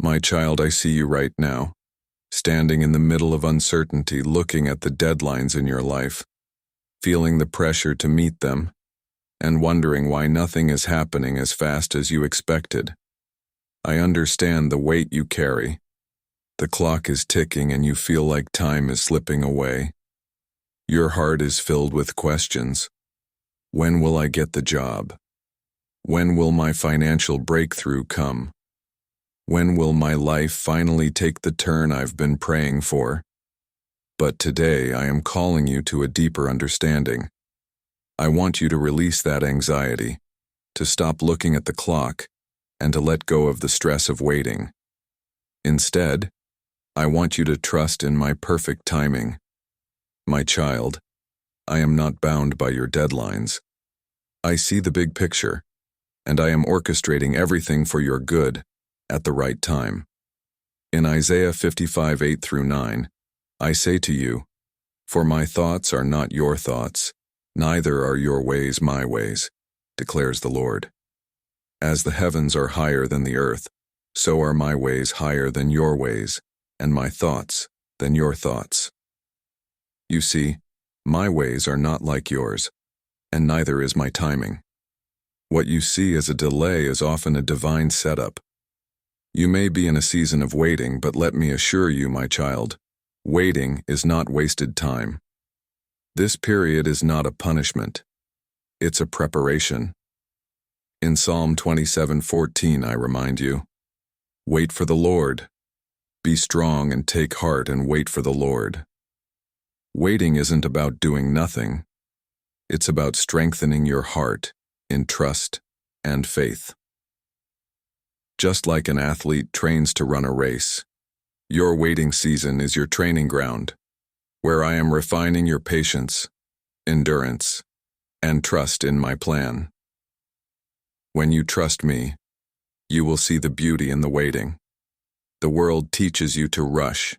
My child, I see you right now, standing in the middle of uncertainty, looking at the deadlines in your life, feeling the pressure to meet them, and wondering why nothing is happening as fast as you expected. I understand the weight you carry. The clock is ticking and you feel like time is slipping away. Your heart is filled with questions. When will I get the job? When will my financial breakthrough come? When will my life finally take the turn I've been praying for? But today I am calling you to a deeper understanding. I want you to release that anxiety, to stop looking at the clock, and to let go of the stress of waiting. Instead, I want you to trust in my perfect timing. My child, I am not bound by your deadlines. I see the big picture, and I am orchestrating everything for your good at the right time. In Isaiah 55:8-9, I say to you, "For my thoughts are not your thoughts, neither are your ways my ways, declares the Lord. As the heavens are higher than the earth, so are my ways higher than your ways, and my thoughts than your thoughts." You see, my ways are not like yours, and neither is my timing. What you see as a delay is often a divine setup. You may be in a season of waiting, but let me assure you, my child, waiting is not wasted time. This period is not a punishment. It's a preparation. In Psalm 27:14, I remind you, "Wait for the Lord. Be strong and take heart and wait for the Lord." Waiting isn't about doing nothing. It's about strengthening your heart in trust and faith. Just like an athlete trains to run a race, your waiting season is your training ground, where I am refining your patience, endurance, and trust in my plan. When you trust me, you will see the beauty in the waiting. The world teaches you to rush,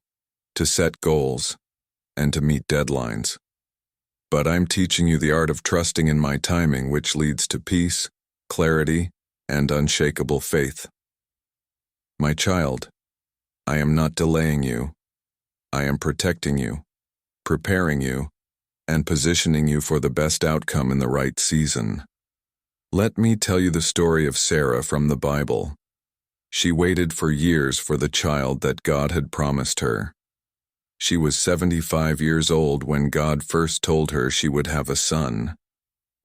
to set goals, and to meet deadlines. But I'm teaching you the art of trusting in my timing, which leads to peace, clarity, and unshakable faith. My child, I am not delaying you. I am protecting you, preparing you, and positioning you for the best outcome in the right season. Let me tell you the story of Sarah from the Bible. She waited for years for the child that God had promised her. She was 75 years old when God first told her she would have a son,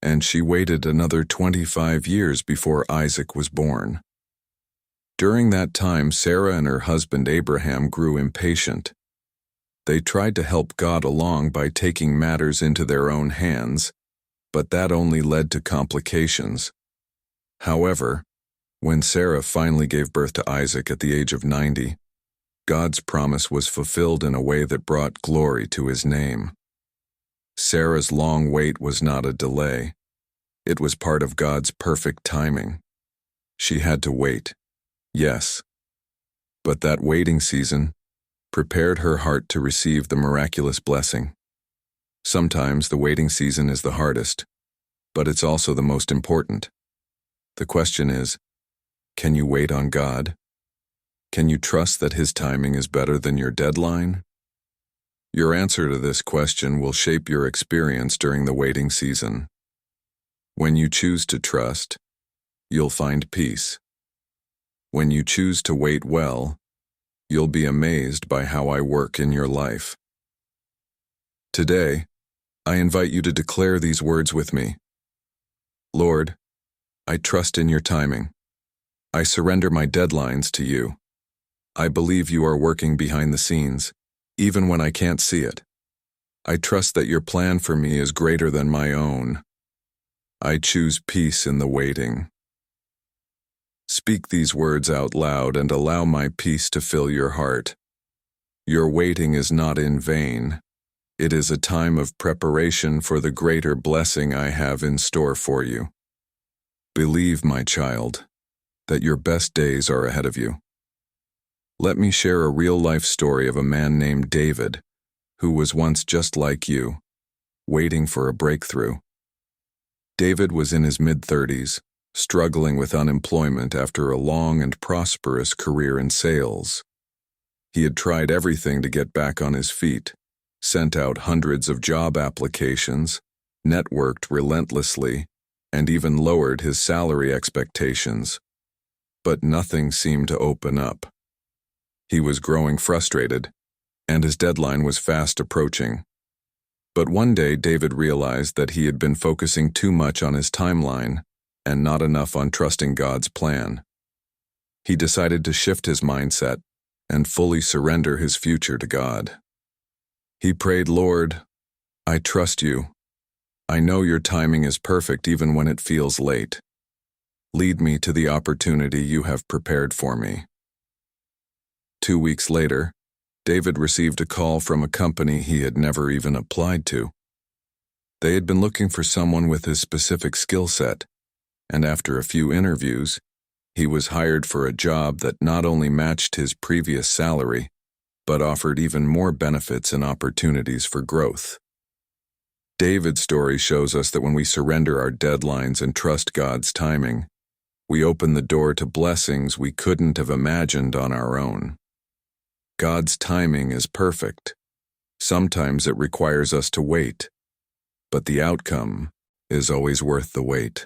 and she waited another 25 years before Isaac was born. During that time, Sarah and her husband Abraham grew impatient. They tried to help God along by taking matters into their own hands, but that only led to complications. However, when Sarah finally gave birth to Isaac at the age of 90, God's promise was fulfilled in a way that brought glory to his name. Sarah's long wait was not a delay. It was part of God's perfect timing. She had to wait, yes, but that waiting season prepared her heart to receive the miraculous blessing. Sometimes the waiting season is the hardest, but it's also the most important. The question is, can you wait on God? Can you trust that his timing is better than your deadline? Your answer to this question will shape your experience during the waiting season. When you choose to trust, you'll find peace. When you choose to wait well, you'll be amazed by how I work in your life. Today, I invite you to declare these words with me. Lord, I trust in your timing. I surrender my deadlines to you. I believe you are working behind the scenes, even when I can't see it. I trust that your plan for me is greater than my own. I choose peace in the waiting. Speak these words out loud and allow my peace to fill your heart. Your waiting is not in vain. It is a time of preparation for the greater blessing I have in store for you. Believe, my child, that your best days are ahead of you. Let me share a real-life story of a man named David, who was once just like you, waiting for a breakthrough. David was in his mid-30s, struggling with unemployment after a long and prosperous career in sales. He had tried everything to get back on his feet, sent out hundreds of job applications, networked relentlessly, and even lowered his salary expectations. But nothing seemed to open up. He was growing frustrated, and his deadline was fast approaching. But one day David realized that he had been focusing too much on his timeline and not enough on trusting God's plan. He decided to shift his mindset and fully surrender his future to God. He prayed, "Lord, I trust you. I know your timing is perfect even when it feels late. Lead me to the opportunity you have prepared for me." 2 weeks later, David received a call from a company he had never even applied to. They had been looking for someone with his specific skill set, and after a few interviews, he was hired for a job that not only matched his previous salary, but offered even more benefits and opportunities for growth. David's story shows us that when we surrender our deadlines and trust God's timing, we open the door to blessings we couldn't have imagined on our own. God's timing is perfect. Sometimes it requires us to wait, but the outcome is always worth the wait.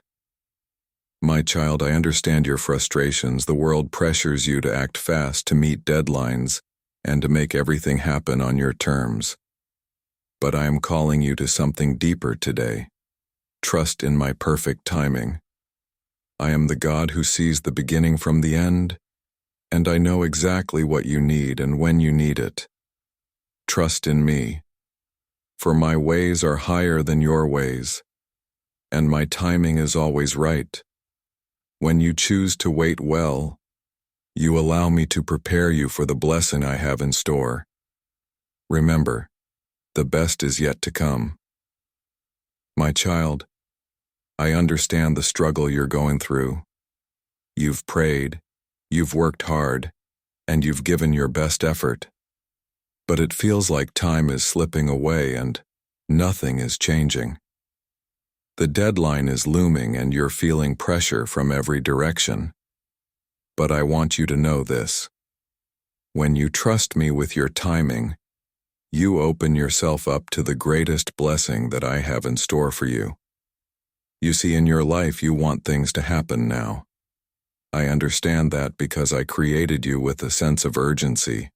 My child, I understand your frustrations. The world pressures you to act fast, to meet deadlines, and to make everything happen on your terms. But I am calling you to something deeper today. Trust in my perfect timing. I am the God who sees the beginning from the end, and I know exactly what you need and when you need it. Trust in me, for my ways are higher than your ways, and my timing is always right. When you choose to wait well, you allow me to prepare you for the blessing I have in store. Remember, the best is yet to come. My child, I understand the struggle you're going through. You've prayed, you've worked hard, and you've given your best effort. But it feels like time is slipping away and nothing is changing. The deadline is looming and you're feeling pressure from every direction. But I want you to know this. When you trust me with your timing, you open yourself up to the greatest blessing that I have in store for you. You see, in your life, you want things to happen now. I understand that because I created you with a sense of urgency,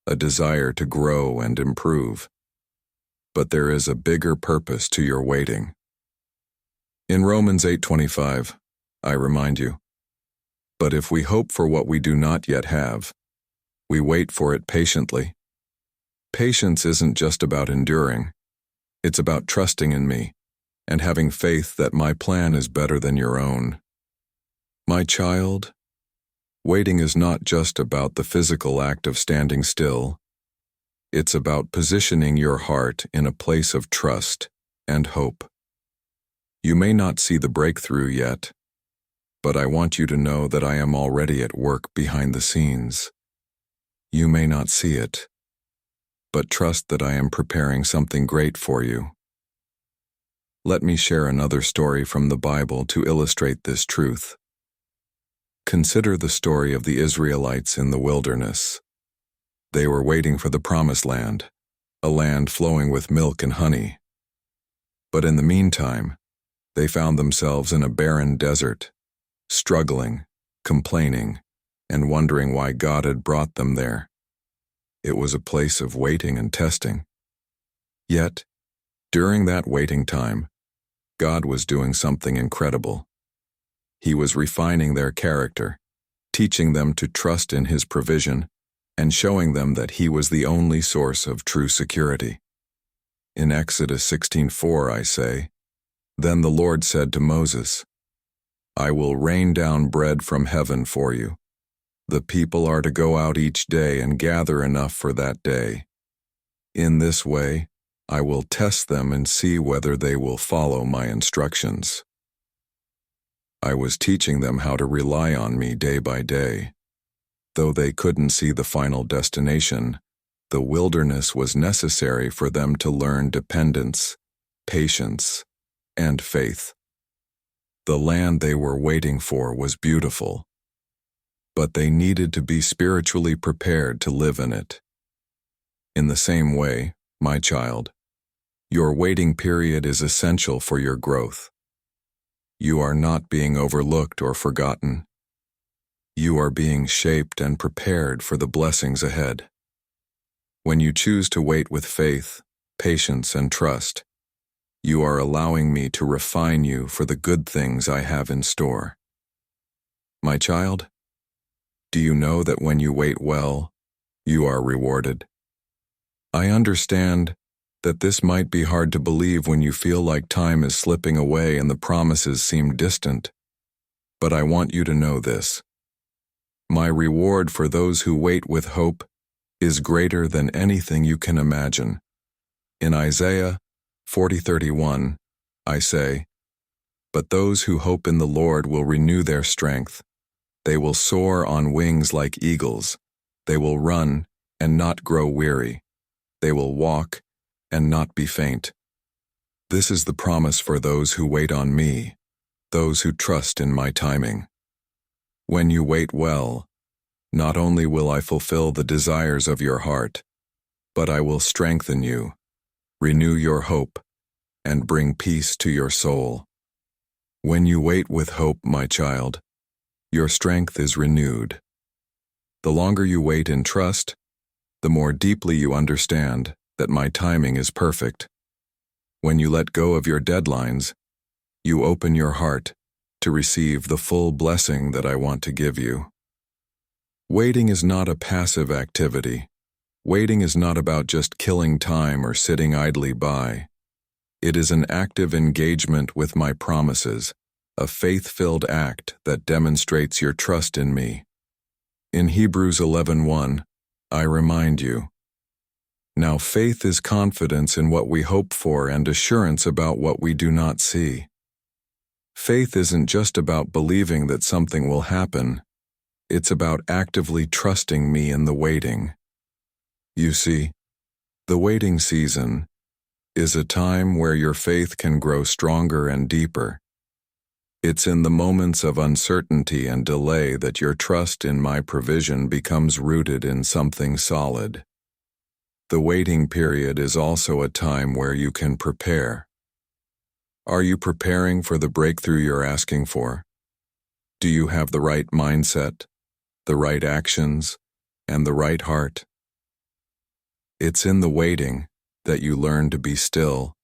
a desire to grow and improve. But there is a bigger purpose to your waiting. In Romans 8:25, I remind you, "But if we hope for what we do not yet have, we wait for it patiently." Patience isn't just about enduring. It's about trusting in me and having faith that my plan is better than your own. My child, waiting is not just about the physical act of standing still. It's about positioning your heart in a place of trust and hope. You may not see the breakthrough yet, but I want you to know that I am already at work behind the scenes. You may not see it, but trust that I am preparing something great for you. Let me share another story from the Bible to illustrate this truth. Consider the story of the Israelites in the wilderness. They were waiting for the promised land, a land flowing with milk and honey. But in the meantime, they found themselves in a barren desert, struggling, complaining, and wondering why God had brought them there. It was a place of waiting and testing. Yet, during that waiting time, God was doing something incredible. He was refining their character, teaching them to trust in His provision, and showing them that He was the only source of true security. In Exodus 16:4, I say, "Then the Lord said to Moses, I will rain down bread from heaven for you. The people are to go out each day and gather enough for that day. In this way, I will test them and see whether they will follow my instructions." I was teaching them how to rely on me day by day. Though they couldn't see the final destination, the wilderness was necessary for them to learn dependence, patience, and faith. The land they were waiting for was beautiful, but they needed to be spiritually prepared to live in it. In the same way, my child, your waiting period is essential for your growth. You are not being overlooked or forgotten. You are being shaped and prepared for the blessings ahead. When you choose to wait with faith, patience, and trust, you are allowing me to refine you for the good things I have in store. My child, do you know that when you wait well, you are rewarded? I understand that this might be hard to believe when you feel like time is slipping away and the promises seem distant, but I want you to know this. My reward for those who wait with hope is greater than anything you can imagine. In Isaiah 40:31, I say, "But those who hope in the Lord will renew their strength. They will soar on wings like eagles. They will run and not grow weary. They will walk and not be faint." This is the promise for those who wait on me, those who trust in my timing. When you wait well, not only will I fulfill the desires of your heart, but I will strengthen you, renew your hope, and bring peace to your soul. When you wait with hope, my child, your strength is renewed. The longer you wait in trust, the more deeply you understand that my timing is perfect. When you let go of your deadlines, you open your heart to receive the full blessing that I want to give you. Waiting is not a passive activity. Waiting is not about just killing time or sitting idly by. It is an active engagement with my promises, a faith-filled act that demonstrates your trust in me. In Hebrews 11:1, I remind you, "Now faith is confidence in what we hope for and assurance about what we do not see." Faith isn't just about believing that something will happen. It's about actively trusting me in the waiting. You see, the waiting season is a time where your faith can grow stronger and deeper. It's in the moments of uncertainty and delay that your trust in my provision becomes rooted in something solid. The waiting period is also a time where you can prepare. Are you preparing for the breakthrough you're asking for? Do you have the right mindset, the right actions, and the right heart? It's in the waiting that you learn to be still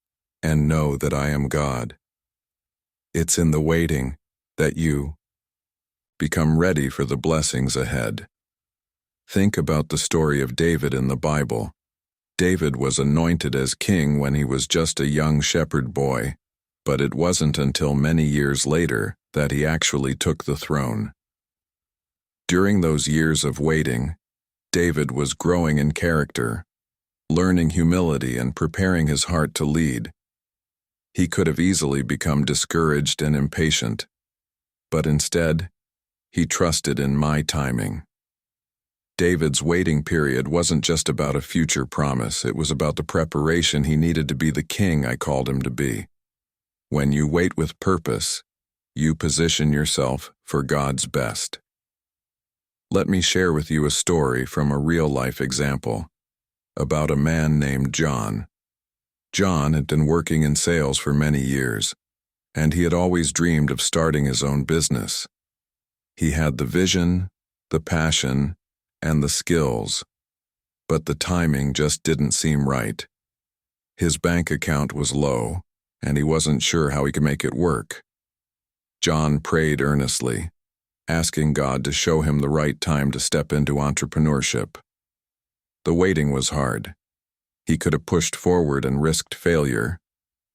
and know that I am God. It's in the waiting that you become ready for the blessings ahead. Think about the story of David in the Bible. David was anointed as king when he was just a young shepherd boy, but it wasn't until many years later that he actually took the throne. During those years of waiting, David was growing in character, learning humility and preparing his heart to lead. He could have easily become discouraged and impatient, but instead, he trusted in my timing. David's waiting period wasn't just about a future promise, it was about the preparation he needed to be the king I called him to be. When you wait with purpose, you position yourself for God's best. Let me share with you a story from a real-life example about a man named John. John had been working in sales for many years, and he had always dreamed of starting his own business. He had the vision, the passion, and the skills, but the timing just didn't seem right. His bank account was low, and he wasn't sure how he could make it work. John prayed earnestly, asking God to show him the right time to step into entrepreneurship. The waiting was hard. He could have pushed forward and risked failure,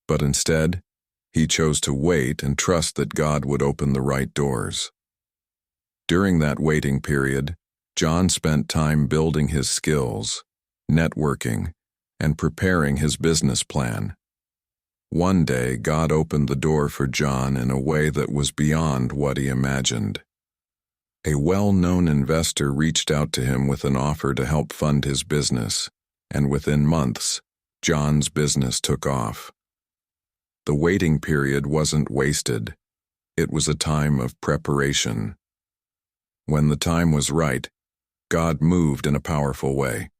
but instead, he chose to wait and trust that God would open the right doors. During that waiting period, John spent time building his skills, networking, and preparing his business plan. One day, God opened the door for John in a way that was beyond what he imagined. A well-known investor reached out to him with an offer to help fund his business, and within months, John's business took off. The waiting period wasn't wasted. It was a time of preparation. When the time was right, God moved in a powerful way.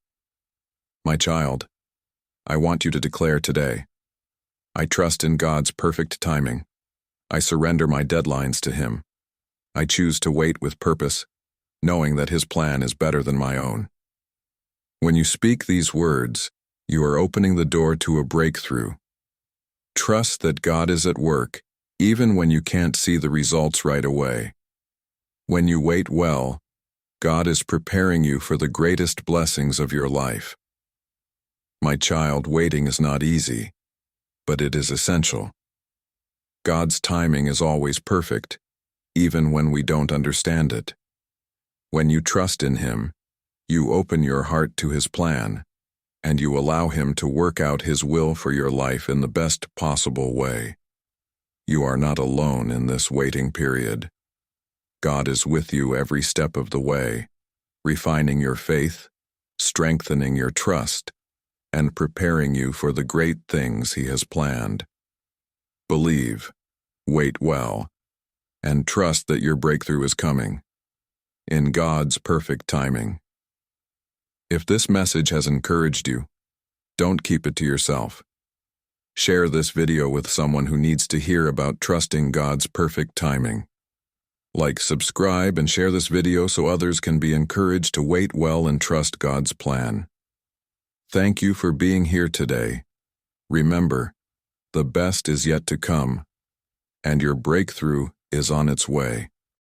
My child, I want you to declare today, I trust in God's perfect timing. I surrender my deadlines to Him. I choose to wait with purpose, knowing that His plan is better than my own. When you speak these words, you are opening the door to a breakthrough. Trust that God is at work, even when you can't see the results right away. When you wait well, God is preparing you for the greatest blessings of your life. My child, waiting is not easy, but it is essential. God's timing is always perfect, even when we don't understand it. When you trust in Him, you open your heart to His plan, and you allow Him to work out His will for your life in the best possible way. You are not alone in this waiting period. God is with you every step of the way, refining your faith, strengthening your trust, and preparing you for the great things He has planned. Believe, wait well, and trust that your breakthrough is coming, in God's perfect timing. If this message has encouraged you, don't keep it to yourself. Share this video with someone who needs to hear about trusting God's perfect timing. Like, subscribe, and share this video so others can be encouraged to wait well and trust God's plan. Thank you for being here today. Remember, the best is yet to come, and your breakthrough is on its way.